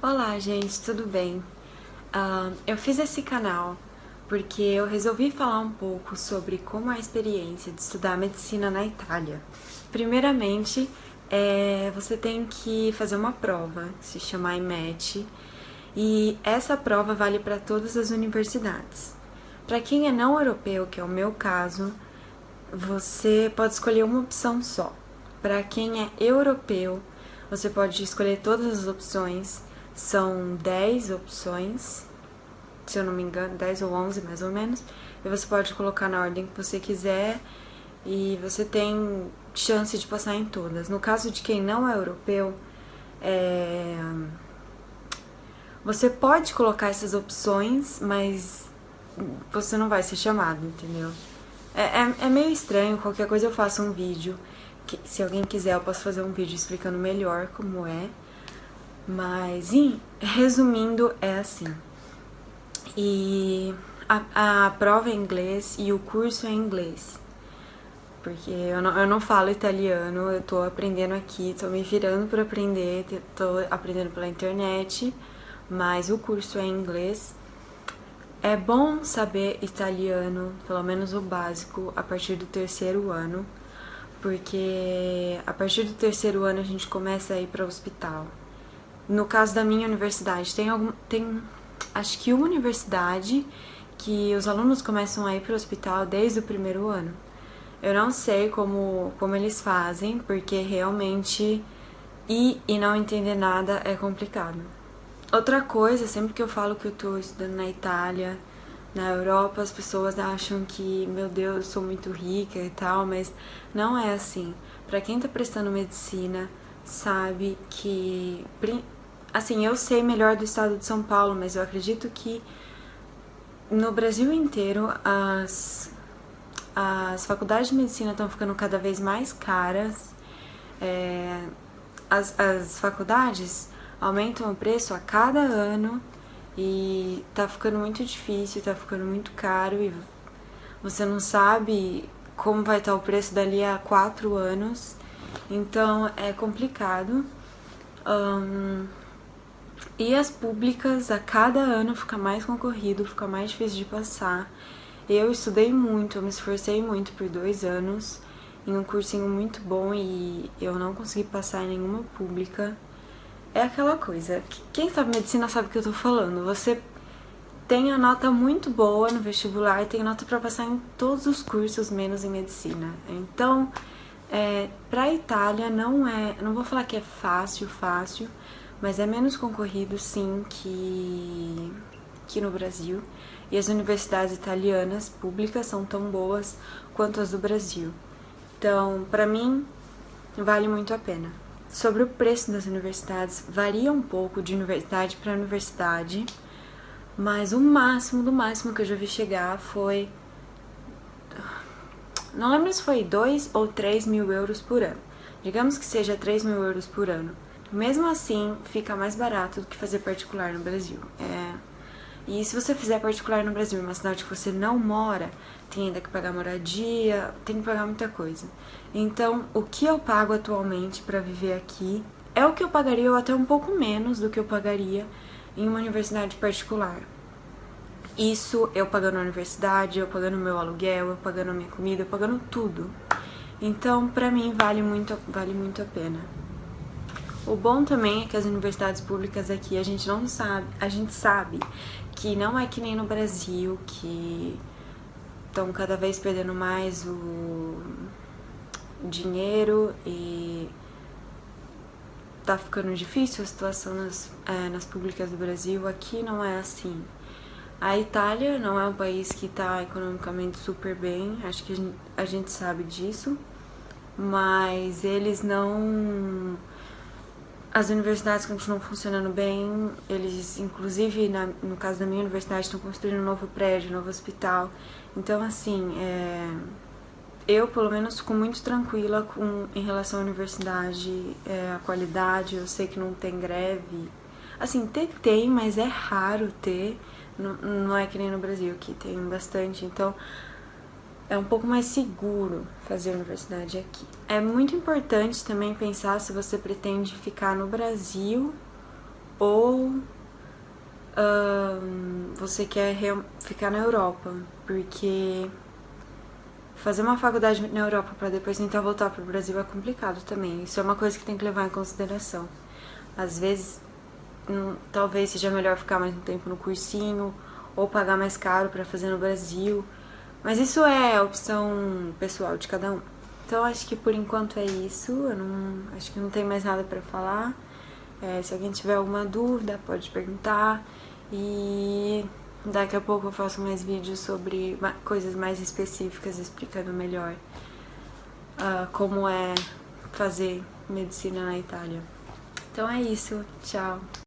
Olá, gente, tudo bem? Eu fiz esse canal porque eu resolvi falar um pouco sobre como é a experiência de estudar medicina na Itália. Primeiramente, você tem que fazer uma prova, se chama IMET, e essa prova vale para todas as universidades. Para quem é não europeu, que é o meu caso, você pode escolher uma opção só. Para quem é europeu, você pode escolher todas as opções. São 10 opções, se eu não me engano, 10 ou 11 mais ou menos. E você pode colocar na ordem que você quiser e você tem chance de passar em todas. No caso de quem não é europeu, você pode colocar essas opções, mas você não vai ser chamado, entendeu? É meio estranho, qualquer coisa eu faço um vídeo. Se alguém quiser, eu posso fazer um vídeo explicando melhor como é. Mas, resumindo, é assim. E a prova é em inglês e o curso é em inglês. Porque eu não falo italiano, eu tô aprendendo aqui, tô me virando para aprender, tô aprendendo pela internet, mas o curso é em inglês. É bom saber italiano, pelo menos o básico, a partir do terceiro ano, porque a partir do terceiro ano a gente começa a ir para o hospital. No caso da minha universidade, tem acho que uma universidade que os alunos começam a ir para o hospital desde o primeiro ano. Eu não sei como eles fazem, porque realmente ir e não entender nada é complicado. Outra coisa, sempre que eu falo que eu tô estudando na Itália, na Europa, as pessoas acham que, meu Deus, eu sou muito rica e tal, mas não é assim. Pra quem tá prestando medicina, sabe que... Assim, eu sei melhor do estado de São Paulo, mas eu acredito que no Brasil inteiro as faculdades de medicina estão ficando cada vez mais caras. As faculdades aumentam o preço a cada ano e tá ficando muito difícil, tá ficando muito caro e você não sabe como vai estar o preço dali a 4 anos. Então é complicado. E as públicas a cada ano fica mais concorrido, fica mais difícil de passar. Eu estudei muito, eu me esforcei muito por 2 anos em um cursinho muito bom e eu não consegui passar em nenhuma pública. É aquela coisa, quem sabe medicina sabe o que eu tô falando. Você tem a nota muito boa no vestibular e tem nota pra passar em todos os cursos, menos em medicina. Então, pra Itália não vou falar que é fácil, mas é menos concorrido sim que no Brasil. E as universidades italianas públicas são tão boas quanto as do Brasil. Então, pra mim, vale muito a pena. Sobre o preço das universidades, varia um pouco de universidade para universidade, mas o máximo do máximo que eu já vi chegar foi... Não lembro se foi 2 ou 3 mil euros por ano. Digamos que seja 3 mil euros por ano. Mesmo assim, fica mais barato do que fazer particular no Brasil. E se você fizer particular no Brasil, em uma cidade que você não mora, tem ainda que pagar moradia, tem que pagar muita coisa. Então, o que eu pago atualmente para viver aqui é o que eu pagaria, ou até um pouco menos do que eu pagaria em uma universidade particular. Isso eu pagando a universidade, eu pagando meu aluguel, eu pagando a minha comida, eu pagando tudo. Então, pra mim, vale muito a pena. O bom também é que as universidades públicas aqui a gente sabe que não é que nem no Brasil, que estão cada vez perdendo mais o dinheiro e tá ficando difícil a situação nas públicas do Brasil. Aqui não é assim. A Itália não é um país que tá economicamente super bem, acho que a gente sabe disso, mas eles não... As universidades continuam funcionando bem, eles, inclusive, no caso da minha universidade, estão construindo um novo prédio, um novo hospital. Então, assim, eu, pelo menos, fico muito tranquila em relação à universidade, a qualidade, eu sei que não tem greve. Assim, tem, mas é raro ter, não é que nem no Brasil, que tem bastante, então... É um pouco mais seguro fazer universidade aqui. É muito importante também pensar se você pretende ficar no Brasil ou você quer ficar na Europa, porque fazer uma faculdade na Europa para depois tentar voltar pro Brasil é complicado também. Isso é uma coisa que tem que levar em consideração. Às vezes, talvez seja melhor ficar mais um tempo no cursinho ou pagar mais caro para fazer no Brasil. Mas isso é a opção pessoal de cada um. Então acho que por enquanto é isso. Acho que não tem mais nada para falar. Se alguém tiver alguma dúvida, pode perguntar. E daqui a pouco eu faço mais vídeos sobre coisas mais específicas, explicando melhor como é fazer medicina na Itália. Então é isso. Tchau.